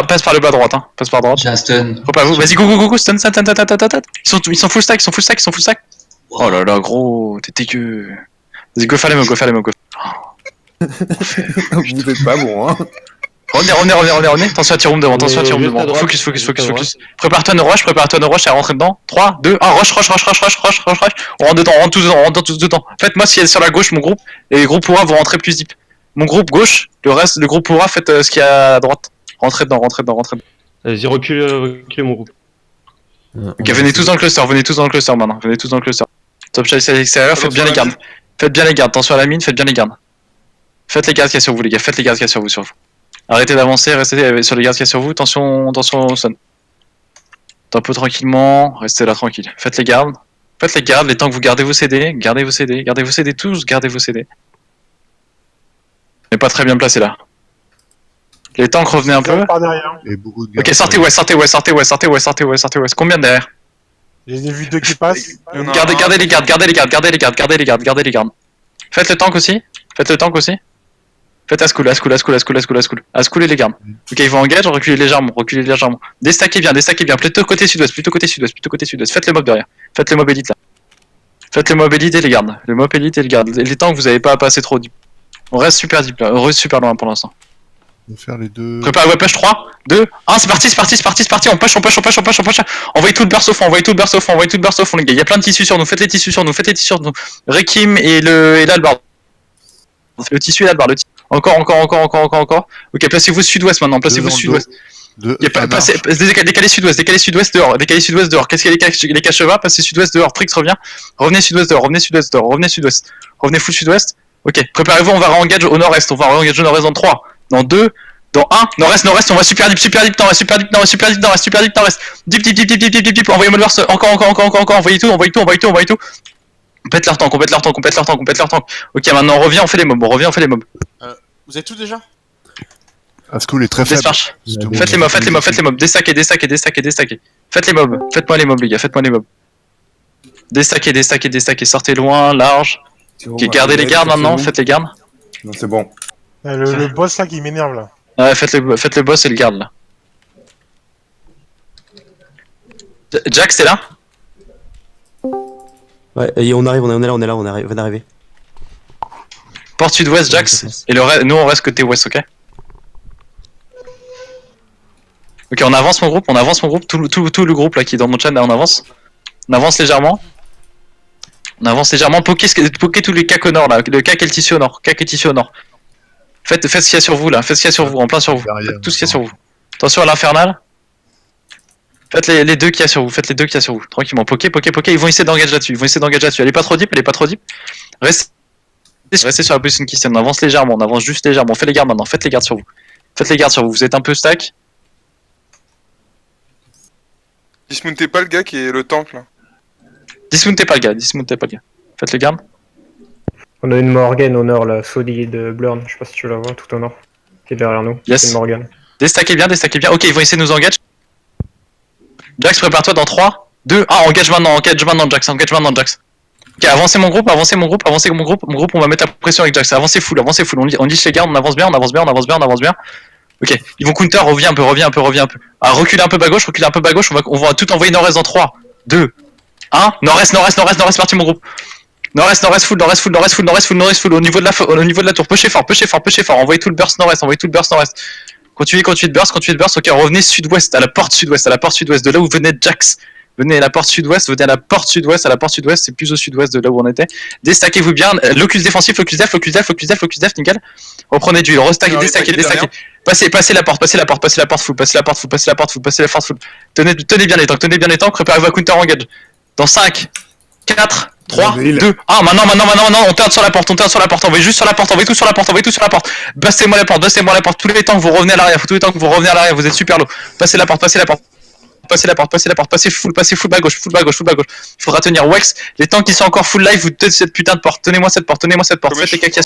passe par le bas à droite, hein. Passe par droite. J'ai un stun. Prépare vous, vas-y, go, stun. Ils sont full stack, Oh là là, gros, t'es dégueu. Vas-y, go faire les mobs, Vous êtes pas bon, hein. Revenez. Attention à Tyroum devant, Focus. Prépare-toi no rush à rentrer dedans. 3, 2, 1, rush. On rentre tous dedans. Faites-moi si elle est sur la gauche, mon groupe, et les groupes pourra vont rentrer plus deep. Mon groupe gauche, le groupe pourra, faites ce qu'il y a à droite. Rentrez dedans. Vas-y, reculez mon groupe. Ok, venez tous dans le cluster maintenant. Top chase à l'extérieur, faites bien les gardes. Attention à la mine, faites bien les gardes. Faites les gardes qu'il y a sur vous, les gars. Sur vous. Arrêtez d'avancer, restez sur les gardes qu'il y a sur vous. Attention au stun. Tempo tranquillement, restez là tranquille. Faites les gardes, les temps que vous gardez vos CD. Gardez vos CD. On est pas très bien placé là. Les tanks, revenez un peu. Ok, sortez ouest. Combien derrière? J'ai vu 2 qui passent. Gardez les gardes. Faites le tank aussi. Faites Ascool et les gardes. Ok, ils vont engage, reculez légèrement. Déstackez bien. Plutôt côté sud-ouest. Faites le mob derrière. Faites le mob élite là. Faites le mob élite et les gardes. Et les tanks, vous avez pas à passer trop deep. On reste super deep là. On reste super loin pour l'instant. On va faire les deux. Préparez, ouais, push 3, 2, 1, c'est parti. On push. Envoyez tout le burst au fond, les gars. Il y a plein de tissus sur nous. Faites les tissus sur nous. Rekim et l'Albar. Le tissu et l'Albar. Encore. Ok, placez-vous sud-ouest maintenant. Décalez sud-ouest dehors. Qu'est-ce qu'il y a les caches va? Passez sud-ouest dehors. Trix revient. Revenez sud-ouest dehors. Revenez full sud-ouest. Ok, préparez-vous, on va re-engage au nord-est. Dans 3, dans 2, dans 1. Nord-est, on va super deep. Deep. Envoyez-moi le burst. Encore. Envoyez tout. Complète leur tank. Ok, maintenant on revient, on fait les mobs. Vous êtes tous déjà? Ascool est très faible. Faites les mobs. Déstackez. Faites les mobs. Faites-moi les mobs, les gars. Déstackez. Sortez loin, large. Ok, gardez les gardes maintenant. Faites les gardes. Non, c'est bon. Le boss là qui m'énerve là. Ouais, faites le boss et le garde là. Jax, t'es là? Ouais, et on arrive, on est là, on vient d'arriver. Porte sud-ouest, Jax. Et nous on reste côté ouest, ok? Ok, on avance mon groupe. Tout le groupe là qui est dans mon chat, là, on avance. On avance légèrement. Poquez tous les cacs au nord là. Le cac et le tissu au nord. Faites ce qu'il y a sur vous là. En plein sur vous. Faites tout ce qu'il y a sur vous. Attention à l'infernal. Faites les deux qu'il y a sur vous. Tranquillement. Poké. Ils vont essayer d'engager là-dessus. Elle est pas trop deep. Restez sur la position qui on avance légèrement. On avance juste légèrement. On fait les gardes maintenant. Faites les gardes sur vous. Vous êtes un peu stack. Dismountez pas le gars qui est le tank là. Dismountez pas le gars. Faites les gardes. On a une Morgan au nord, la Sodi de Blurn, je sais pas si tu la vois, tout au nord, qui est derrière nous. Yes. C'est une Morgan. Déstackez bien. Ok, ils vont essayer de nous engager. Jax, prépare-toi dans 3, 2, 1, engage maintenant, Jax. Ok, avancez mon groupe. Mon groupe, on va mettre la pression avec Jax. Avancez full. On liche les gardes, on avance bien. Ok, ils vont counter, reviens un peu. Ah, reculez un peu bas gauche, on va tout envoyer nord-est dans 3, 2, 1, nord-est, parti mon groupe. Nord-est full, au niveau de la tour, pushez fort, envoyez tout le burst nord-est. Continuez de burst, ok, revenez sud-ouest, à la porte sud-ouest, de là où venait Jax. Venez à la porte sud-ouest, c'est plus au sud-ouest de là où on était. Déstackez-vous bien, locus défensif, locus def, nickel. Reprenez du déstackez. Passez la porte full. Tenez bien les tanks, préparez-vous à counter engage. Dans 5, 4, 3, 2, 1, maintenant, on turn sur la porte, envoyez juste sur la porte, envoyez tout sur la porte. Bassez-moi la porte, tous les temps que vous revenez à l'arrière, vous êtes super low. Passez la porte, passez full bas gauche. Il faudra tenir Wex, les tanks qui sont encore full life, vous tenez cette putain de porte, tenez-moi cette porte, faites les cacailles.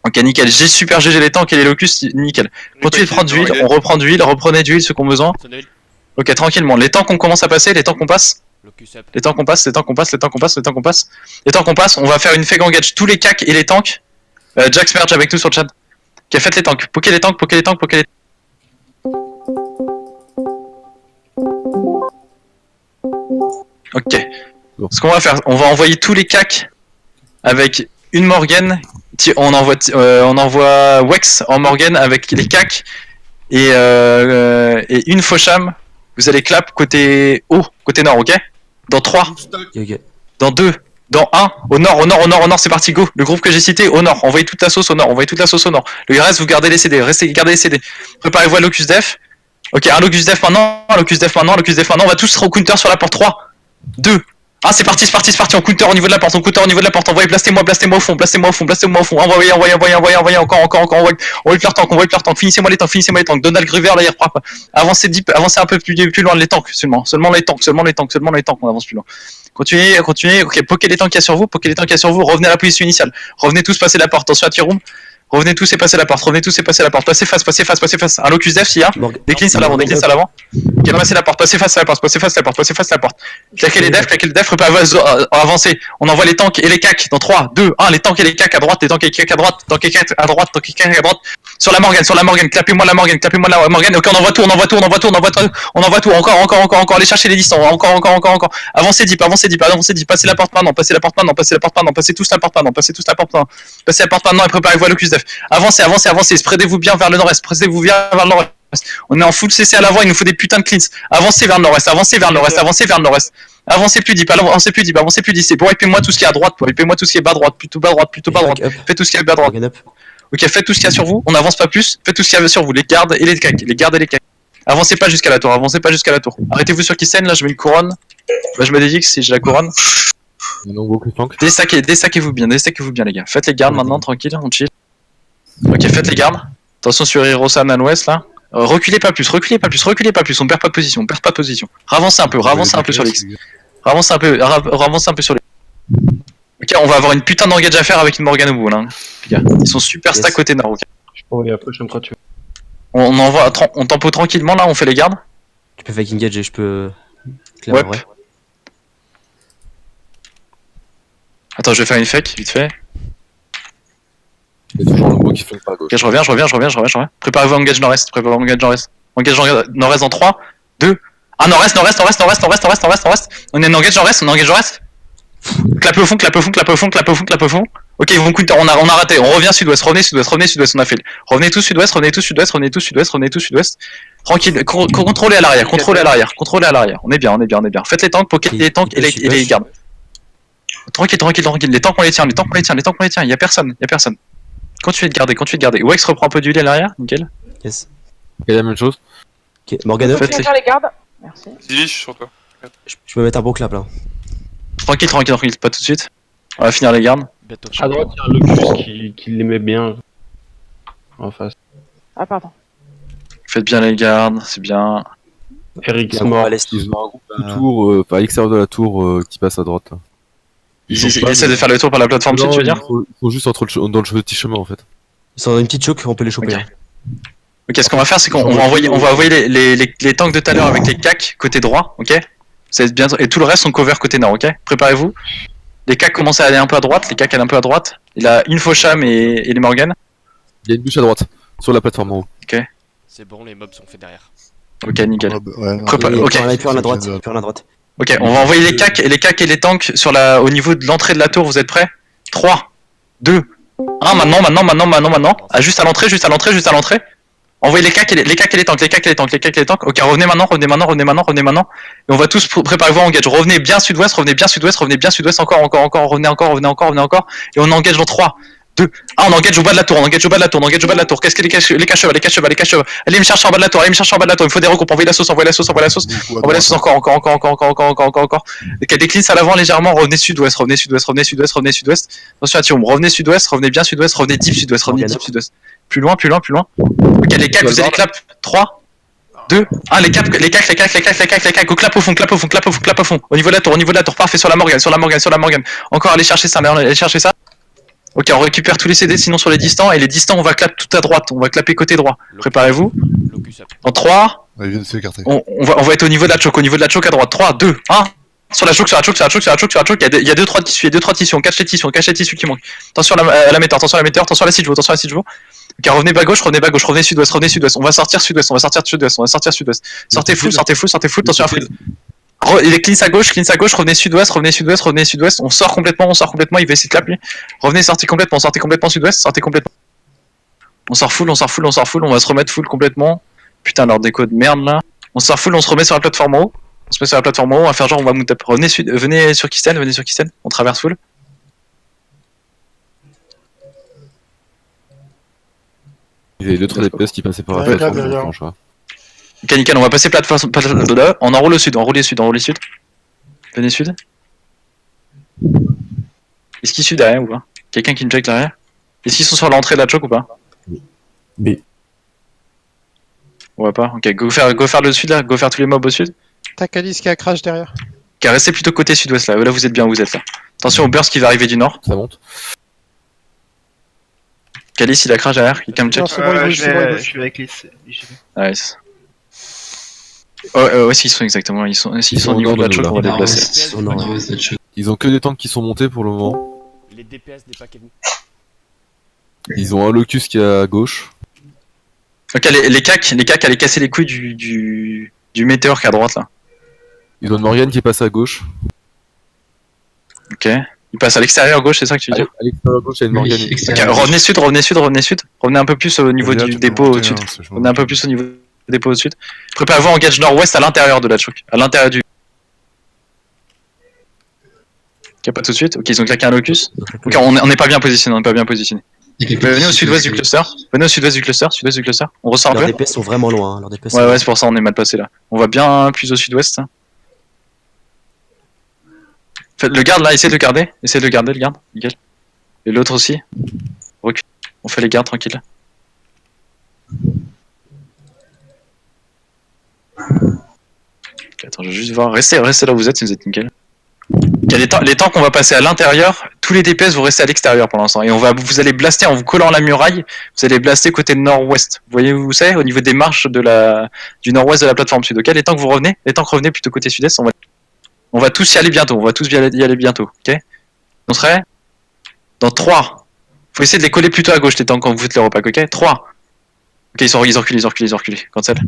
Ok, nickel, j'ai super GG les tanks et les locus, nickel. Continuez de prendre d'huile, on reprend d'huile, reprenez d'huile ceux qui ont besoin. Ok, tranquillement, les tanks qu'on commence à passer, les tanks qu'on passe, on va faire une fake engage, tous les cacs et les tanks. Jax merge avec nous sur le chat. Ok, faites les tanks, pokez les tanks. Ok. Ce qu'on va faire, on va envoyer tous les CAC avec une Morgane. On envoie Wex en Morgane avec les CAC et une Faucham. Vous allez clap côté haut, côté nord, ok? Dans 3, Ok. dans 2, dans 1, au nord, c'est parti, go. Le groupe que j'ai cité, au nord, envoyez toute la sauce au nord, Le reste, vous gardez les CD, gardez les CD. Préparez-vous à Locus Def. Ok, un Locus Def maintenant, on va tous au counter sur la porte 3, 2, ah c'est parti, on counter au niveau de la porte, envoyez, blastez-moi au fond, envoyez, encore, envoyez leur tank, finissez-moi les tanks, Donald Gruver là il frappe, avancez deep, avancez un peu plus loin les tanks, seulement les tanks, on avance plus loin. Continuez, ok, pokez les tanks qu'il y a sur vous, revenez à la position initiale, revenez tous passer la porte, attention à Tiroum. Revenez tous et passez la porte, passez face, un Locus Def s'il y a, décline à l'avant, ok, passez la porte, passez face à la porte, claquez les defs, préparez-vous à avancer, on envoie les tanks et les cacs, dans 3, 2, 1, les tanks et les cacs à droite, tanks et cacs à droite, sur la Morgane, clapez-moi la Morgane, ok, on envoie tout, encore, allez chercher les distances, encore, avancez deep, passez la porte maintenant, passez tous la porte maintenant, et préparez-vous à Locus Def. Avancez, spreadez-vous bien vers le nord-est, On est en full CC à l'avant, il nous faut des putains de cleans. Avancez vers le nord-est. Avancez plus deep, c'est pour wiper moi tout ce qui est à droite, bas droite. Faites tout ce qui est bas droite. Ok, faites tout ce qu'il y a sur vous, on n'avance pas plus, faites tout ce qu'il y a sur vous, les gardes et les cacs. Avancez pas jusqu'à la tour, Arrêtez-vous sur Kissen, là je mets une couronne. Bah je me dédie que si j'ai la couronne. Déstackez-vous bien les gars. Faites les gardes maintenant, tranquille, on chill. Ok, faites les gardes. Attention sur Hirosan à l'ouest là. Reculez pas plus, on perd pas de position, Ravancez un peu sur l'X. Ravancez un peu sur les. Ok, on va avoir une putain d'engage à faire avec une Morgane au bout là. Les gars, ils sont super stack côté nord, ok. Oh, et après, je me crois tuer. On tempo tranquillement là, on fait les gardes. Tu peux fake engage et je peux. Ouais. Attends, je vais faire une fake, vite fait. Il y a toujours un gros qui fait pas à gauche. Ok, je reviens. Préparez-vous à engage nord-est, Engage nord-est dans 3, 2, 1, nord-est. On est en engage nord-est, Clapez au fond. Ok, ils vont counter, on a raté, on revient sud-ouest, revenez sud-ouest, on a fait. Revenez tous sud-ouest. Tranquille, contrôlez à l'arrière. On est bien. Faites les tanks, pokez les tanks et les gardes. Tranquille. Les tanks on les tient, y'a personne. Continuez de garder. Wex reprend un peu d'huile à l'arrière, nickel. Yes. Et la même chose. Ok, Morgane, Faites faire les gardes. Merci. Sylvie, je suis sur toi. je peux mettre un bon clap là. Tranquille, pas tout de suite. On va finir les gardes. À droite, il y a un Locus qui l'aimait bien. En face. Ah, pardon. Faites bien les gardes, c'est bien. Eric Il y a un mort. groupe à l'est. Ils ont un groupe autour, à l'extérieur de la tour qui passe à droite. Là. Ils essaient de faire le tour par la plateforme sud, tu veux dire? Ils sont juste dans le petit chemin en fait. Ils sont dans une petite choke, on peut les choper. Ok. Ok, ce qu'on va faire, c'est qu'on va envoyer les tanks de tout à l'heure avec les CAC côté droit, ok? Ça va être bien, et tout le reste on cover côté nord, ok? Préparez-vous. Les CAC commencent à aller un peu à droite, Il a une Faucham et les Morgane. Il y a une bûche à droite, sur la plateforme en haut. C'est bon, les mobs sont faits derrière. Ok, nickel. Ok. Il y a plus en à droite. Ok, on va envoyer les CAC et les tanks au niveau de l'entrée de la tour, vous êtes prêts? 3, 2, 1, maintenant. Ah, juste à l'entrée. Envoyez les CAC et les tanks. Ok, revenez maintenant. Et on va tous préparer-vous à engage. Revenez bien sud-ouest, encore. Et on engage dans 3, 2, 1, on engage au bas de la tour. Qu'est-ce que les caches-chevaux. Allez me chercher en bas de la tour, Il faut des recoupes, envoyez la sauce. Envoyez la sauce encore. Ok, décline à l'avant légèrement, revenez sud-ouest. Attention à Thion, revenez sud-ouest, revenez bien sud-ouest, revenez deep sud-ouest. Plus loin. Ok, les cacs, vous allez clap. 3, 2, 1, les cacs, go clap au fond. Au niveau de la tour, parfait, sur la Morgane. Encore, allez chercher ça. Ok, on récupère tous les CD, sinon sur les distants, et les distants, on va clap tout à droite, on va clapper côté droit. Préparez-vous. En 3, on va être au niveau de la choke à droite. 3, 2, 1. Sur la choke, il y a 2-3 tissus, on cache les tissus qui manquent. Attention à la metteur, attention à la sidjo. Ok, revenez bas gauche, revenez sud-ouest. On va sortir sud-ouest. Sortez full, attention à Fred. Il est cleans à gauche, revenez sud-ouest, revenez sud-ouest, revenez sud-ouest, on sort complètement, il va essayer de clap lui. Revenez, sortez complètement sud-ouest, sortez complètement. On sort full, on va se remettre full complètement. Putain, leur déco de merde là. On sort full, on se remet sur la plateforme en haut. On va faire genre, on va mount up. Venez sur Kisten, on traverse full. Il y avait 2-3 DPS qui passaient par la Ouais, plateforme. bien. Franchement, Nickel, on va passer plateforme, on enroule au sud, enroulez sud. Venez sud. Est-ce qu'ils suivent derrière ou pas? Quelqu'un qui me check derrière? Est-ce qu'ils sont sur l'entrée de la choke ou pas? B. On voit pas. Ok, go faire le sud là, go faire tous les mobs au sud. T'as Calice qui a crash derrière. Ok, restez plutôt côté sud-ouest là. Là vous êtes bien, vous êtes là. Attention au burst qui va arriver du nord. Ça monte. Calice il a crash derrière, quelqu'un me check. Non, c'est bon, il bouge, c'est bon, il bouge. Je suis avec Lys. Nice. Ouais, s'ils sont exactement, s'ils sont au niveau de la choke, on va les placer. Ils ont que des tanks qui sont montés pour le moment. Les DPS des paquets. Ils ont un locus qui est à gauche. Ok, les cacs allaient casser les couilles du météore qui est à droite là. Ils ont une Morgane qui passe à gauche. Ok. Il passe à l'extérieur gauche, c'est ça que tu veux dire? À l'extérieur gauche, il y a une Morgane. Ok, revenez sud. Revenez un peu plus au niveau du dépôt au sud. Revenez un peu plus au niveau du dépôt au sud. Préparez-vous à engage nord-ouest à l'intérieur de la choke. À l'intérieur du. Ok, pas tout de suite. Ok, ils ont claqué un locus. Ok, on n'est pas bien positionné, Venez au sud-ouest du cluster. Sud-ouest du cluster. On ressort un Leurs peu. DPS sont vraiment loin. Leurs DPS sont Ouais, c'est pour ça on est mal passé là. On va bien plus au sud-ouest. Faites le garde là, essayez de le garder. Le garde. Nickel. Et l'autre aussi. Recule. On fait les gardes tranquille. Ok, attends, je vais juste voir. Restez là où vous êtes si vous êtes nickel. Okay, les temps qu'on va passer à l'intérieur, tous les DPS vont rester à l'extérieur pour l'instant. Et vous allez blaster en vous collant à la muraille, vous allez blaster côté nord-ouest. Vous voyez où c'est? Au niveau des marches du nord-ouest de la plateforme sud. Ok, les temps que vous revenez, plutôt côté sud-est, on va tous y aller bientôt. Ok, on serait dans 3. Faut essayer de les coller plutôt à gauche les temps quand vous faites les repack. Ok, 3. Ok, ils ont reculé. Cancel.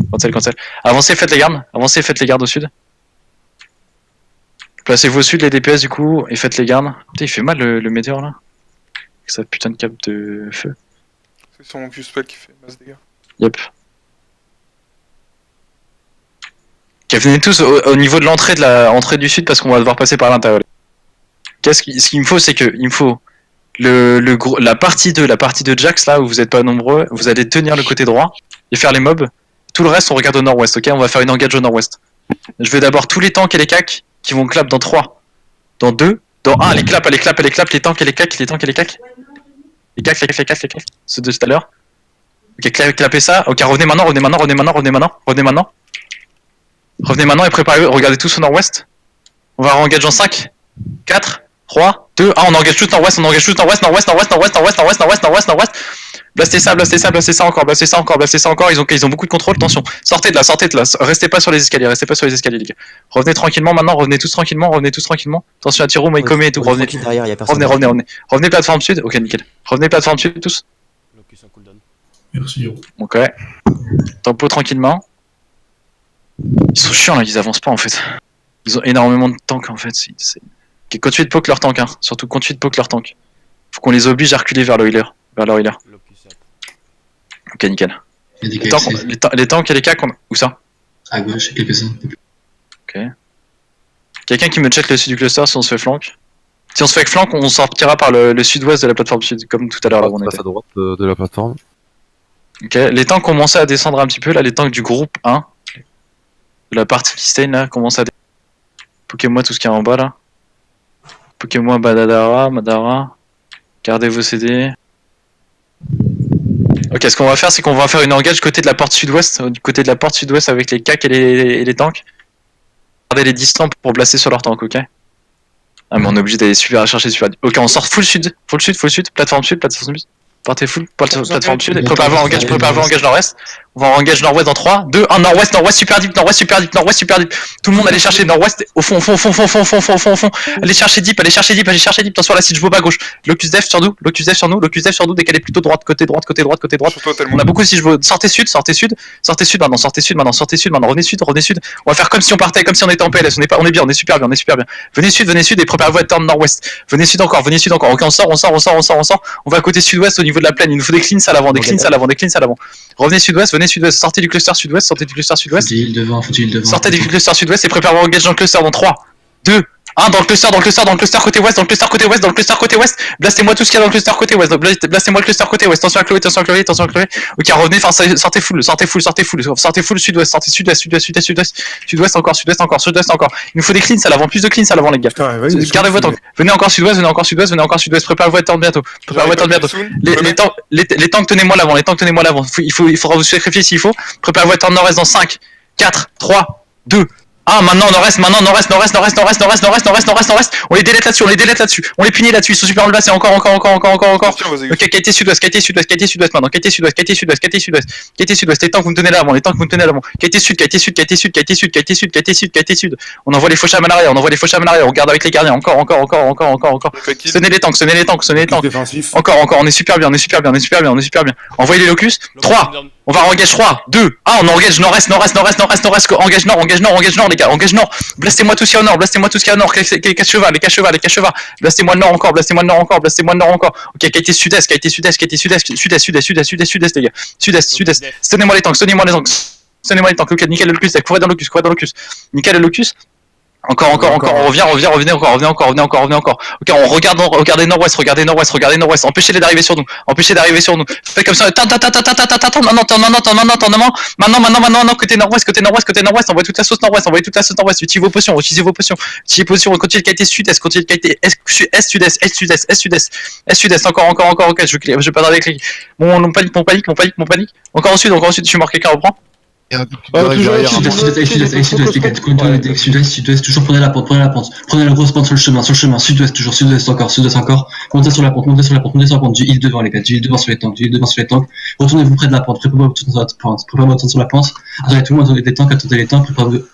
Avancez, faites les gardes au sud. Placez-vous au sud les DPS du coup et faites les gardes. Putain, il fait mal le météore là. Avec sa putain de cape de feu. C'est son Q-spell qui fait masse dégâts. Yep. Ok, venez tous au niveau de l'entrée du sud parce qu'on va devoir passer par l'intérieur. Ce qu'il me faut, c'est que il me faut la partie 2, la partie de Jax là où vous êtes pas nombreux, vous allez tenir le côté droit et faire les mobs. Tout le reste on regarde au nord-ouest, ok? On va faire une engage au nord-ouest. Je vais d'abord tous les tanks et les cacs qui vont clap dans 3, dans 2, dans 1, les clap, les tanks et les cacs, Les cacs. Ceux de tout à l'heure. Ok, clapez ça. Ok, revenez maintenant. Revenez maintenant et préparez-vous, regardez tous au nord-ouest. On va engage en 5, 4, 3, 2, 1, on engage tout nord-ouest, nord-ouest. Blastez ça encore, ils ont beaucoup de contrôle, attention. Sortez de là, restez pas sur les escaliers, les gars. Revenez tranquillement maintenant, revenez tous tranquillement. Attention à Tiro, Maikome et tout, revenez. Revenez plateforme sud, ok nickel. Revenez plateforme sud tous. Locus en cooldown. Merci. Ok. Tempo tranquillement. Ils sont chiants là, ils avancent pas en fait. Ils ont énormément de tanks en fait. Ok, continue de poke leur tank, hein. Surtout continue de poke leur tank. Faut qu'on les oblige à reculer vers le healer. Locus up. Ok nickel. Les tanks et les cacs, où ça? À gauche, quelques-uns. Ok. Quelqu'un qui me check le sud du cluster si on se fait flank. Si on se fait flank, on sortira par le sud-ouest de la plateforme sud, comme tout à l'heure là où on On passe était. à droite de la plateforme. Ok, les tanks commençaient à descendre un petit peu, là, les tanks du groupe 1. De la partie qui stain là, commencent à descendre. Pokémon tout ce qu'il y a en bas là. Pokémon Badadara, Madara. Gardez vos CD. Ok, ce qu'on va faire, c'est qu'on va faire une engage côté de la porte sud-ouest, avec les cacs et les tanks. Gardez les distants pour blaster sur leur tank, ok? Ah, mais on est obligé d'aller chercher super. Ok, on sort full sud, plateforme sud. Partez full, plateforme sud, et préparez-vous à engage nord-est. On va engage nord-ouest dans 3, 2, 1, nord-ouest, nord-ouest, super deep, nord-ouest, super deep, nord-ouest, super deep. Tout le monde allez chercher nord-ouest, au fond, fond. Allez chercher deep, attention à la siege boba gauche. Locus def sur nous, décalez plutôt droite, côté droite. Sur toi, tellement. On a beaucoup de siege boba. Sortez sud maintenant, revenez sud. On va faire comme si on partait, comme si on était en PLS, on est bien, on est super bien. Venez sud et préparez-vous à turn nord-ouest. Venez sud encore. Ok, on sort. On va à côté sud-ouest au niveau de la plaine, il nous faut des cleans à l'avant, Revenez sud-ouest, sortez du cluster sud-ouest. Sortez du cluster sud-ouest et préparez-vous à engage dans le cluster dans 3, 2, 1, dans le cluster côté ouest, blastez-moi tout ce qu'il y a dans le cluster côté ouest, blastez-moi le cluster côté ouest, attention à Chloé. Ok, revenez, sortez full, sud-ouest, sortez sud-ouest encore. Il nous faut des cleans à l'avant, plus de cleans à l'avant les gars. Gardez votre tank, venez encore sud-ouest, préparez-vous à attendre bientôt. Les tanks tenez-moi l'avant, il faudra vous sacrifier s'il faut. Préparez-vous à attendre nord-est dans 5, 4, 3, 2, ah, maintenant, nord-est. On les délète là-dessus. On les punit là-dessus. Ils sont super en place. Encore. Ok, qualité sud-ouest maintenant. Qualité sud-ouest. Les tanks, vous me tenez là avant. Qualité sud. On envoie les faux chamans à l'arrière. On garde avec les gardiens. Encore. Sonnez les tanks. Encore. On est super bien. Envoyez les locus. 3. On va engage 3, 2, 1, on engage nord-est, engage nord, les gars, engage nord. Blastez-moi tout ce qu'il y a au nord, les cache-cheval. Blastez-moi le nord encore. Ok, qualité sud-est, les gars. Sud-est. Tenez-moi les tanks. Nickel le locus, courez dans le locus. Nickel le locus. Encore, on revient encore. Ok, regardez nord-ouest. Empêchez-les d'arriver sur nous. Faites comme ça. Maintenant, côté nord-ouest. Envoyez toute la sauce nord-ouest. Utilisez vos potions. Continuez le qualité sud-est. Est-sud-est. Encore. Ok, je vais pas tarder avec les. Bon, on panique. Encore au sud. Je suis mort, quelqu'un reprend. Sud-ouest, toujours prenez la pente. Prenez la grosse pente sur le chemin, sud-ouest encore. Montez sur la pente, du heal devant les gars, du heal devant sur les tanks. Retournez-vous près de la pente, préparez-vous sur la pente. Attendez tout le monde, attendez les tanks, préparez-vous